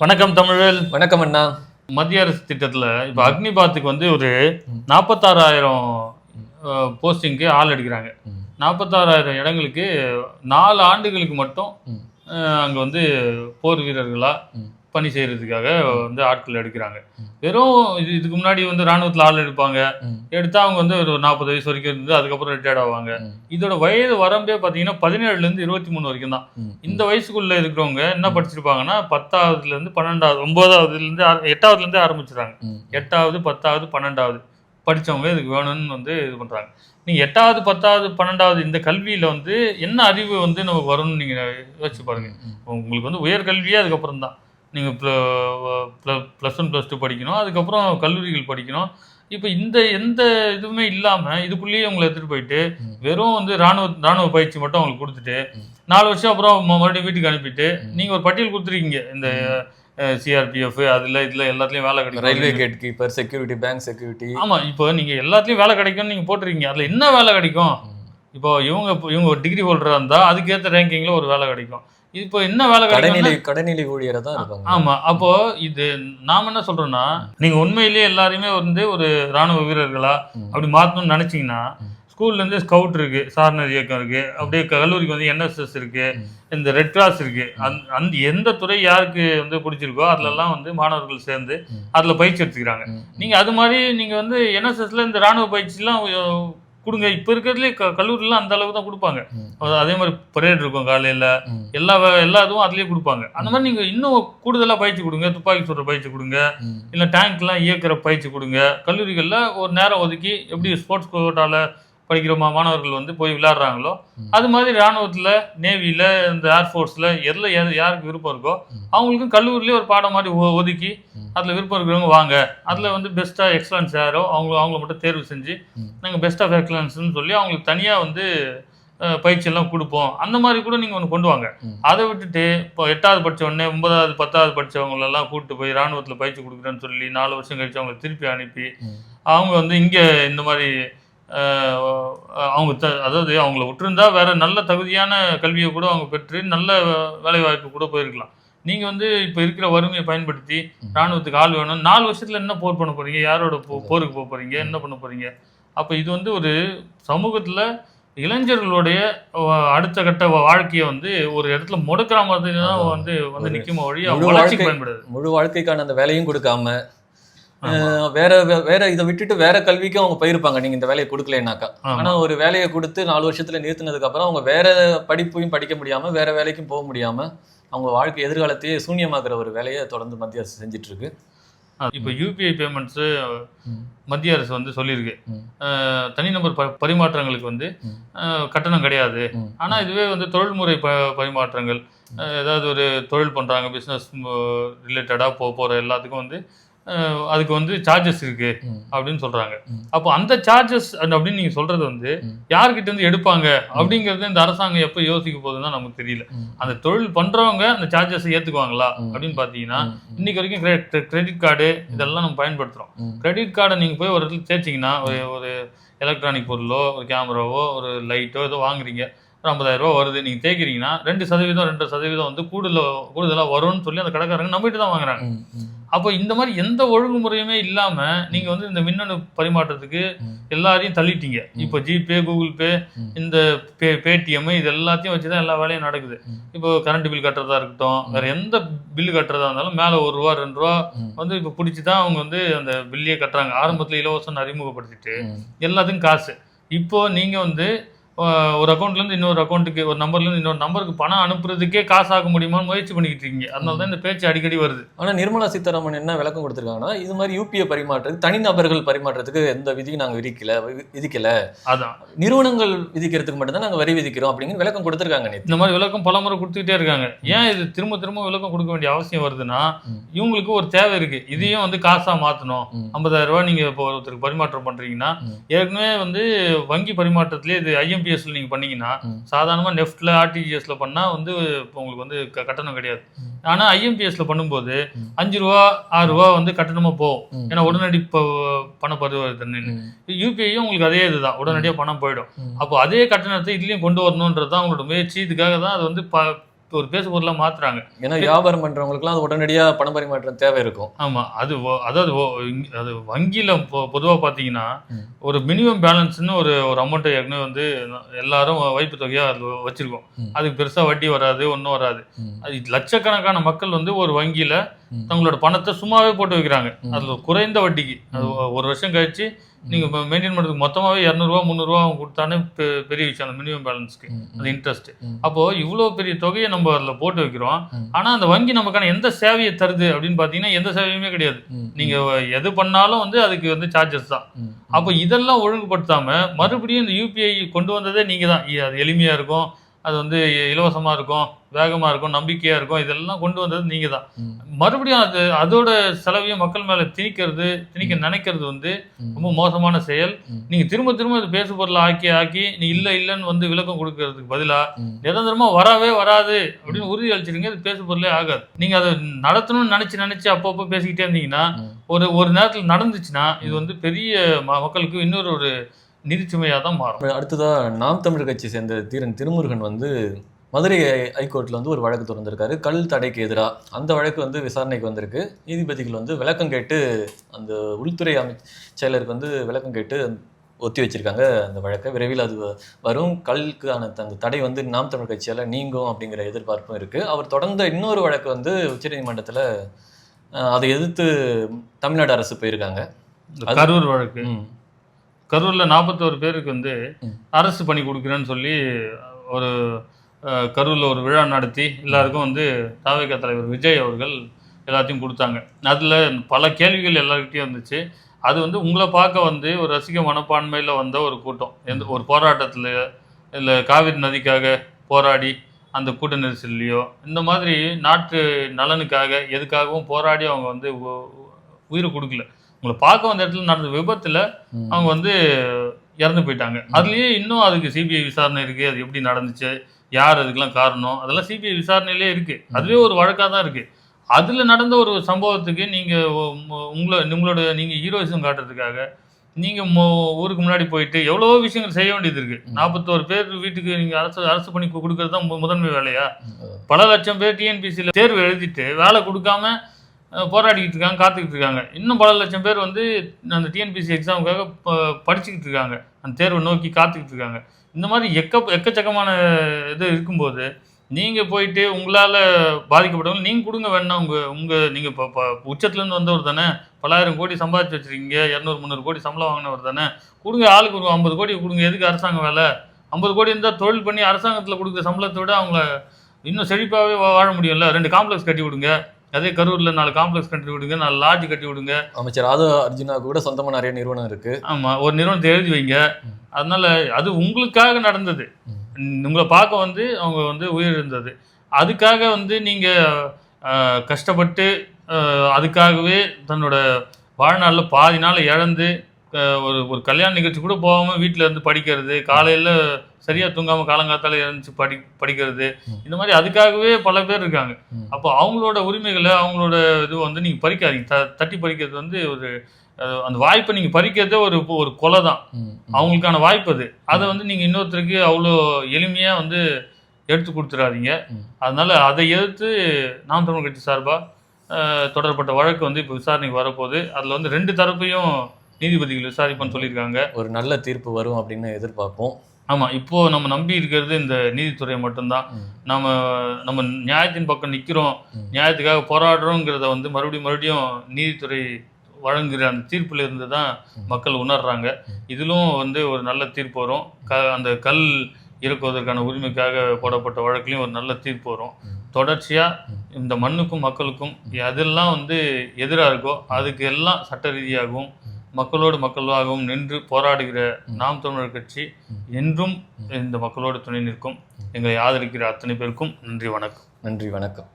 வணக்கம் தமிழில். வணக்கம் அண்ணா. மத்திய அரசு திட்டத்தில் இப்போ அக்னிபாத்துக்கு வந்து ஒரு 46,000 போஸ்டிங்க்கு ஆள் எடுக்கிறாங்க. 46,000 இடங்களுக்கு 4 ஆண்டுகளுக்கு மட்டும் அங்கே வந்து போர் வீரர்களாக பணி செய்கிறதுக்காக வந்து ஆட்கள் எடுக்கிறாங்க. வெறும் இதுக்கு முன்னாடி வந்து இராணுவத்தில் ஆள் எடுப்பாங்க. எடுத்தா அவங்க வந்து ஒரு 40 வயசு வரைக்கும் இருந்து அதுக்கப்புறம் ரிட்டையர்ட் ஆவாங்க. இதோட வயது வரம்பே பார்த்தீங்கன்னா 17லேருந்து 23 வரைக்கும் தான். இந்த வயசுக்குள்ள இருக்கிறவங்க என்ன படிச்சிருப்பாங்கன்னா 10வதுலேருந்து 12வது 9வதுலேருந்து 8வதுலேருந்து ஆரம்பிச்சிடறாங்க. 8வது 10வது 12வது படித்தவங்க இதுக்கு வேணும்னு வந்து இது பண்ணுறாங்க. நீங்கள் 8வது 10வது 12வது இந்த கல்வியில் வந்து என்ன அறிவு வந்து நமக்கு வரும்னு நீங்கள் யோசிச்சு பாருங்கள். உங்களுக்கு வந்து உயர்கல்வியே அதுக்கப்புறம் தான். நீங்கள் +1 +2 படிக்கணும், அதுக்கப்புறம் கல்லூரிகள் படிக்கணும். இப்போ இந்த எந்த இதுவுமே இல்லாமல் இதுக்குள்ளேயே உங்களை எடுத்துகிட்டு போயிட்டு வெறும் வந்து ராணுவ பயிற்சி மட்டும் அவங்களுக்கு கொடுத்துட்டு 4 வருஷம் அப்புறம் மறுபடியும் வீட்டுக்கு அனுப்பிட்டு நீங்கள் ஒரு பட்டியல் கொடுத்துருக்கீங்க. இந்த சிஆர்பிஎஃப் அதில் இதில் எல்லாத்துலேயும் வேலை கிடைக்கும், railway gate keeper, security, bank security. ஆமாம், இப்போ நீங்கள் எல்லாத்துலேயும் வேலை கிடைக்கும்னு நீங்கள் போட்டிருக்கீங்க. அதில் என்ன வேலை கிடைக்கும்? இப்போ இவங்க ஒரு டிகிரி ஹோல்டராக இருந்தால் அதுக்கேற்ற ரேங்கிங்கில் ஒரு வேலை கிடைக்கும். இப்போ என்ன வேலை கடைநிலை ஊழியரை தான் இருப்பாங்க. ஆமா, அப்போ இது நாம என்ன சொல்றோம்னா, நீங்க உண்மையிலேயே எல்லாருமே வந்து ஒரு ராணுவ வீரர்களா அப்படி மாத்தணும்னு நினைச்சீங்கன்னா, ஸ்கூல்ல இருந்து ஸ்கவுட் இருக்கு, சாரணர் இயக்கம் இருக்கு, அப்படியே கல்லூரிக்கு வந்து என்எஸ்எஸ் இருக்கு, இந்த ரெட் கிராஸ் இருக்கு. அந்த எந்த துறை யாருக்கு வந்து பிடிச்சிருக்கோ அதுல எல்லாம் வந்து மாணவர்கள் சேர்ந்து அதுல பயிற்சி எடுத்துக்கிறாங்க. நீங்க அது மாதிரி நீங்க வந்து என்எஸ்எஸ்ல இந்த ராணுவ பயிற்சி எல்லாம் கொடுங்க. இப்போ இருக்கிறதுலே கல்லூரிலாம் அந்த அளவுக்கு தான் கொடுப்பாங்க. அதே மாதிரி பரேட் இருக்கும் காலையில், எல்லா இதுவும் அதுலேயே கொடுப்பாங்க. அந்த மாதிரி நீங்கள் இன்னும் கூடுதலாக பயிற்சி கொடுங்க. துப்பாக்கி சுடுற பயிற்சி கொடுங்க, இல்லை டேங்க்லாம் இயக்கிற பயிற்சி கொடுங்க. கல்லூரிகளில் ஒரு நேரம் ஒதுக்கி எப்படி ஸ்போர்ட்ஸ் கோட்டாவில் படிக்கிற மாணவர்கள் வந்து போய் விளையாடுறாங்களோ அது மாதிரி இராணுவத்தில், நேவியில், இந்த ஏர்ஃபோர்ஸில் யாருக்கு விருப்பம் இருக்கோ அவங்களுக்கும் கல்லூரிலேயே ஒரு பாடம் மாதிரி ஒதுக்கி அதில் விருப்பம் இருக்கிறவங்க வாங்க, அதில் வந்து பெஸ்ட் ஆஃப் எக்ஸலன்ஸ் யாரோ அவங்கள மட்டும் தேர்வு செஞ்சு நாங்கள் பெஸ்ட் ஆஃப் எக்ஸலன்ஸ்னு சொல்லி அவங்களுக்கு தனியாக வந்து பயிற்சியெல்லாம் கொடுப்போம். அந்த மாதிரி கூட நீங்கள் ஒன்று கொண்டு வாங்க. அதை விட்டுட்டு இப்போ 8வது படித்த உடனே 9வது 10வது படித்தவங்களெல்லாம் கூப்பிட்டு போய் இராணுவத்தில் பயிற்சி கொடுக்குறேன்னு சொல்லி 4 வருஷம் கழிச்சு அவங்களை திருப்பி அனுப்பி அவங்க வந்து இங்கே இந்த மாதிரி அவங்க அதாவது அவங்கள விட்டுருந்தா வேற நல்ல தகுதியான கல்வியை கூட அவங்க பெற்று நல்ல வேலைவாய்ப்பு கூட போயிருக்கலாம். நீங்கள் வந்து இப்போ இருக்கிற வறுமையை பயன்படுத்தி இராணுவத்துக்கு ஆள் வேணும், 4 வருஷத்தில் என்ன போர் பண்ண போகிறீங்க, யாரோட போருக்கு போக போகிறீங்க, என்ன பண்ண போகிறீங்க? அப்போ இது வந்து ஒரு சமூகத்தில் இளைஞர்களுடைய அடுத்த கட்ட வாழ்க்கையை வந்து ஒரு இடத்துல முடக்கிற மாதிரி தான் வந்து நிற்குமோ வழி வளர்ச்சிக்கு பயன்படுது. முழு வாழ்க்கைக்கான அந்த வேலையும் கொடுக்காம வேற இதை விட்டுட்டு வேற கல்விக்கும் அவங்க போயிருப்பாங்க நீங்க இந்த வேலையை கொடுக்கலனாக்கா. ஆனா ஒரு வேலையை கொடுத்து 4 வருஷத்துல நிறுத்தினதுக்கு அப்புறம் அவங்க வேற படிப்பையும் படிக்க முடியாம வேற வேலைக்கும் போக முடியாம அவங்க வாழ்க்கை எதிர்காலத்தையே சூன்யமாக்குற ஒரு வேலையை தொடர்ந்து மத்திய அரசு செஞ்சுட்டு இருக்கு. இப்போ யூபிஐ பேமெண்ட்ஸு மத்திய அரசு வந்து சொல்லியிருக்கு, தனிநபர் பரிமாற்றங்களுக்கு வந்து கட்டணம் கிடையாது. ஆனால் இதுவே வந்து தொழில்முறை பரிமாற்றங்கள், ஏதாவது ஒரு தொழில் பண்ணுறாங்க, பிஸ்னஸ் ரிலேட்டடாக போகிற எல்லாத்துக்கும் வந்து அதுக்கு வந்து சார்ஜஸ் இருக்கு அப்படின்னு சொல்றாங்க. அப்போ அந்த சார்ஜஸ் அப்படின்னு நீங்க சொல்றது வந்து யார்கிட்ட இருந்து எடுப்பாங்க அப்படிங்கறது இந்த அரசாங்கம் எப்ப யோசிக்க போகுதுன்னா நமக்கு தெரியல. அந்த தொழில் பண்றவங்க அந்த சார்ஜஸ் ஏத்துக்குவாங்களா அப்படின்னு பாத்தீங்கன்னா, இன்னைக்கு வரைக்கும் கிரெடிட் கார்டு இதெல்லாம் நம்ம பயன்படுத்துறோம். கிரெடிட் கார்டை நீங்க போய் ஒரு இடத்துல சேர்த்தீங்கன்னா, ஒரு எலக்ட்ரானிக் பொருளோ, ஒரு கேமராவோ, ஒரு லைட்டோ ஏதோ வாங்குறீங்க, ஒரு 50,000 ரூபா வருது, நீங்க தேய்க்கிறீங்கன்னா 2% 2% வந்து கூடுதலா வரும்னு சொல்லி அந்த கடைக்காரங்க நம்பிட்டு தான் வாங்குறாங்க. அப்போ இந்த மாதிரி எந்த ஒழுங்குமுறையுமே இல்லாம நீங்க வந்து இந்த மின்னணு பரிமாற்றத்துக்கு எல்லாரையும் தள்ளிட்டீங்க. இப்போ ஜிபே, கூகுள் பே, இந்த பேடிஎம் இது எல்லாத்தையும் வச்சுதான் எல்லா வேலையும் நடக்குது. இப்போ கரண்ட் பில் கட்டுறதா இருக்கட்டும், வேற எந்த பில்லு கட்டுறதா இருந்தாலும் மேல ₹1 ₹2 வந்து இப்போ பிடிச்சிதான் அவங்க வந்து அந்த பில்லையே கட்டுறாங்க. ஆரம்பத்துல இலவசம் அறிமுகப்படுத்திட்டு எல்லாத்துக்கும் காசு. இப்போ நீங்க வந்து ஒரு அக்கௌண்ட்லேருந்து இன்னொரு அக்கௌண்ட்டுக்கு, ஒரு நம்பர்லேருந்து இன்னொரு நம்பருக்கு பணம் அனுப்புறதுக்கே காசாக்க முடியுமான்னு முயற்சி பண்ணிக்கிட்டு இருக்கீங்க. அதனால தான் இந்த பேச்சு அடிக்கடி வருது. ஆனால் நிர்மலா சீதாராமன் என்ன விளக்கம் கொடுத்துருக்காங்கன்னா, இது மாதிரி யூபிஐ பரிமாற்றத்துக்கு தனிநபர்கள் பரிமாற்றத்துக்கு எந்த விதியும் நாங்கள் விதிக்கல, அதான் நிறுவனங்கள் விதிக்கிறதுக்கு மட்டும்தான் நாங்கள் வரி விதிக்கிறோம் அப்படிங்கிற விளக்கம் கொடுத்துருக்காங்க. இந்த மாதிரி விளக்கம் பல முறை கொடுத்துக்கிட்டே இருக்காங்க. ஏன் இது திரும்ப திரும்ப விளக்கம் கொடுக்க வேண்டிய அவசியம் வருதுன்னா, இவங்களுக்கு ஒரு தேவை இருக்கு, இதையும் வந்து காசாக மாற்றணும். 50,000 ரூபா நீங்கள் இப்போ ஒருத்தருக்கு பரிமாற்றம் பண்ணுறீங்கன்னா, ஏற்கனவே வந்து வங்கி பரிமாற்றத்திலே இது ஐஎம்பிஎஸ்ல நீங்க பண்ணீங்கன்னா, சாதாரணமா நெஃப்ட்ல ஆர்டிஜிஎஸ்ல பண்ணா வந்து உங்களுக்கு வந்து கட்டணம் கிடையாது. ஆனா ஐஎம்பிஎஸ்ல பண்ணும்போது ₹5 ₹6 வந்து கட்டணமா போகும். ஏன்னா உடனடி பண பரிவர்த்தனை. யூபிஐயும் உங்களுக்கு அதே இதுதான், உடனடியாக பணம் போயிடும். அப்போ அதே கட்டணத்தை இதுலயும் கொண்டு வரணும்ன்றது தான் அவங்களோட முயற்சி. இதுக்காக தான் அது வந்து ஒரு பேசு பொருளாக மாற்றுறாங்க. ஏன்னா வியாபாரம் பண்ணுறவங்களுக்குலாம் அது உடனடியாக பண பரிமாற்றம் தேவை இருக்கும். ஆமாம், அதாவது அது வங்கியில் பொதுவாக பார்த்தீங்கன்னா ஒரு மினிமம் பேலன்ஸ்னு ஒரு அமௌண்ட்டை ஏற்கனவே வந்து எல்லாரும் வைப்பு தொகையாக அது வச்சுருக்கோம். அதுக்கு பெருசாக வட்டி வராது, ஒன்றும் வராது. அது லட்சக்கணக்கான மக்கள் வந்து ஒரு வங்கியில் தங்களோட பணத்தை சும்மாவே போட்டு வைக்கிறாங்க. அதில் குறைந்த வட்டிக்கு. அது ஒரு வருஷம் கழிச்சு நீங்கள் மெயின்டைன் பண்ணுறதுக்கு மொத்தமாகவே 200 300 அவங்க கொடுத்தானே பெரிய விஷயம் அந்த மினிமம் பேலன்ஸ்க்கு அந்த இன்ட்ரெஸ்ட். அப்போது இவ்வளோ பெரிய தொகையை நம்ம அதில் போட்டு வைக்கிறோம். ஆனால் அந்த வங்கி நமக்கான எந்த சேவையை தருது அப்படின்னு பார்த்தீங்கன்னா எந்த சேவையுமே கிடையாது. நீங்கள் எது பண்ணாலும் வந்து அதுக்கு வந்து சார்ஜஸ் தான். அப்போ இதெல்லாம் ஒழுங்குபடுத்தாமல் மறுபடியும் இந்த யூபிஐ கொண்டு வந்ததே நீங்கள் தான். அது எளிமையாக இருக்கும், அது வந்து இலவசமாக இருக்கும், வேகமாக இருக்கும், நம்பிக்கையாக இருக்கும், இதெல்லாம் கொண்டு வந்தது நீங்கள் தான். மறுபடியும் அதோட செலவையும் மக்கள் மேலே திணிக்க நினைக்கிறது வந்து ரொம்ப மோசமான செயல். நீங்கள் திரும்ப திரும்ப இது பேசு பொருளை ஆக்கி நீ இல்லைன்னு வந்து விளக்கம் கொடுக்கறதுக்கு பதிலாக நிரந்தரமாக வராது அப்படின்னு உறுதி அளிச்சிருங்க. இது பேசு பொருளே ஆகாது. நீங்கள் அதை நடத்தணும்னு நினச்சி அப்பப்போ பேசிக்கிட்டே இருந்தீங்கன்னா ஒரு நேரத்தில் நடந்துச்சுன்னா இது வந்து பெரிய மக்களுக்கு இன்னொரு நிதிச்சுமையாக தான் மாறும். அடுத்ததாக நாம் தமிழர் கட்சி சேர்ந்த தீரன் திருமுருகன் வந்து மதுரை ஹைகோர்ட்டில் வந்து ஒரு வழக்கு தொடர்ந்திருக்காரு கல் தடைக்கு எதிராக. அந்த வழக்கு வந்து விசாரணைக்கு வந்திருக்கு. நீதிபதிகள் வந்து விளக்கம் கேட்டு அந்த உள்துறை செயலருக்கு வந்து விளக்கம் கேட்டு ஒத்தி வச்சிருக்காங்க அந்த வழக்கை. விரைவில் அது வரும். கல்லுக்கான அந்த தடை வந்து நாம் தமிழ் கட்சியால் நீங்கும் அப்படிங்கிற எதிர்பார்ப்பும் இருக்குது. அவர் தொடர்ந்த இன்னொரு வழக்கு வந்து உச்சநீதிமன்றத்தில் அதை எதிர்த்து தமிழ்நாடு அரசு போயிருக்காங்க. கரூர் வழக்கு. கரூரில் 41 பேருக்கு வந்து அரசு பணி கொடுக்குறேன்னு சொல்லி ஒரு கரூரில் ஒரு விழா நடத்தி எல்லாருக்கும் வந்து தவிக தலைவர் விஜய் அவர்கள் எல்லாத்தையும் கொடுத்தாங்க. அதில் பல கேள்விகள் எல்லாருக்கிட்டையும் இருந்துச்சு. அது வந்து உங்களை பார்க்க வந்து ஒரு ரசிக மனப்பான்மையில் வந்த ஒரு கூட்டம். ஒரு போராட்டத்தில் இல்லை காவிரி நதிக்காக போராடி அந்த கூட்ட நெரிசல்லையோ இந்த மாதிரி நாட்டு நலனுக்காக எதுக்காகவும் போராடி அவங்க வந்து உயிரை கொடுக்கல. உங்களை பார்க்க வந்த இடத்துல நடந்த விபத்தில் அவங்க வந்து இறந்து போயிட்டாங்க. அதுலேயே இன்னும் அதுக்கு சிபிஐ விசாரணை இருக்குது. அது எப்படி நடந்துச்சு, யார் அதுக்கெல்லாம் காரணம், அதெல்லாம் சிபிஐ விசாரணையிலே இருக்குது. அதுவே ஒரு வழக்காக தான் இருக்குது. அதில் நடந்த ஒரு சம்பவத்துக்கு நீங்கள் நீங்கள் ஹீரோயிசம் காட்டுறதுக்காக நீங்கள் ஊருக்கு முன்னாடி போயிட்டு எவ்வளவோ விஷயங்கள் செய்ய வேண்டியது இருக்குது. 41 பேர் வீட்டுக்கு நீங்கள் அரசு பண்ணி கொடுக்கறது தான் முதன்மை வேலையா? பல லட்சம் பேர் டிஎன்பிசியில் தேர்வு எழுதிட்டு வேலை கொடுக்காம போராடிக்கிட்டு இருக்காங்க, காத்துக்கிட்டு இருக்காங்க. இன்னும் பல லட்சம் பேர் வந்து அந்த டிஎன்பிசி எக்ஸாமுக்காக படிச்சுக்கிட்டு இருக்காங்க, அந்த தேர்வை நோக்கி காத்துக்கிட்டு இருக்காங்க. இந்த மாதிரி எக்கச்சக்கமான இது இருக்கும்போது நீங்கள் போயிட்டு உங்களால் பாதிக்கப்பட்டவங்க நீங்கள் கொடுங்க வேணா. நீங்கள் இப்போ உச்சத்துலேருந்து வந்தவர் தானே, பல்லாயிரம் கோடி சம்பாதிச்சு வச்சுருக்கீங்க, 200-300 கோடி சம்பளம் வாங்கினவர் தானே, கொடுங்க. ஆளுக்கு ஒரு 50 கோடி கொடுங்க. எதுக்கு அரசாங்க வேலை? 50 கோடி இருந்தால் தொழில் பண்ணி அரசாங்கத்தில் கொடுக்குற சம்பளத்தை விட அவங்கள இன்னும் செழிப்பாகவே வாழ முடியும்ல. 2 காம்ப்ளெக்ஸ் கட்டி விடுங்க. அதே கரூரில் 4 காம்ப்ளெக்ஸ் கட்டி விடுங்க, 4 லாட்ஜ் கட்டி விடுங்க. அமைச்சர் ஆதவ அர்ஜுனா கூட சொந்தமாக நிறைய நிறுவனம் இருக்குது. ஆமாம், ஒரு நிறுவனத்தை எழுதி வைங்க. அதனால அது உங்களுக்காக நடந்தது. உங்களை பார்க்க வந்து அவங்க வந்து உயிரிழந்தது. அதுக்காக வந்து நீங்கள் கஷ்டப்பட்டு அதுக்காகவே தன்னோட வாழ்நாளில் பாதி நாள் இழந்து ஒரு கல்யாண நிகழ்ச்சி கூட போகாமல் வீட்டில் இருந்து படிக்கிறது, காலையில் சரியாக தூங்காமல் காலங்காத்தால எழுந்துச்சு படிக்கிறது, இந்த மாதிரி அதுக்காகவே பல பேர் இருக்காங்க. அப்போ அவங்களோட உரிமைகளை அவங்களோட இது வந்து நீங்கள் பறிக்காதீங்க. தட்டி பறிக்கிறது வந்து அந்த வாய்ப்பை நீங்கள் பறிக்கிறதே ஒரு கொலை தான். அவங்களுக்கான வாய்ப்பு அதை வந்து நீங்கள் இன்னொருத்தருக்கு அவ்வளோ எளிமையாக வந்து எடுத்து கொடுத்துடாதீங்க. அதனால அதை எதிர்த்து நாம் தமிழ் கட்சி சார்பாக தொடரப்பட்ட வழக்கு வந்து இப்போ விசாரணைக்கு வரப்போகுது. அதில் வந்து 2 தரப்பையும் நீதிபதிகள் விசாரிப்பேன்னு சொல்லியிருக்காங்க. ஒரு நல்ல தீர்ப்பு வரும் அப்படின்னு எதிர்பார்ப்போம். ஆமாம், இப்போது நம்ம நம்பி இருக்கிறது இந்த நீதித்துறையை மட்டும்தான். நம்ம நியாயத்தின் பக்கம் நிற்கிறோம், நியாயத்துக்காக போராடுறோங்கிறத வந்து மறுபடியும் நீதித்துறை வழங்குகிற அந்த தீர்ப்பில் இருந்து தான் மக்கள் உணர்றாங்க. இதிலும் வந்து ஒரு நல்ல தீர்ப்பு வரும். அந்த கல் இறக்குவதற்கான உரிமைக்காக போடப்பட்ட வழக்குலையும் ஒரு நல்ல தீர்ப்பு வரும். தொடர்ச்சியாக இந்த மண்ணுக்கும் மக்களுக்கும் எதெல்லாம் வந்து எதிராக இருக்கோ அதுக்கு எல்லாம் சட்ட ரீதியாகவும் மக்களாகவும் நின்று போராடுகிற நாம் தமிழர் கட்சி என்றும் இந்த மக்களோடு துணை நிற்கும். எங்களை ஆதரிக்கிற அத்தனை பேருக்கும் நன்றி, வணக்கம். நன்றி, வணக்கம்.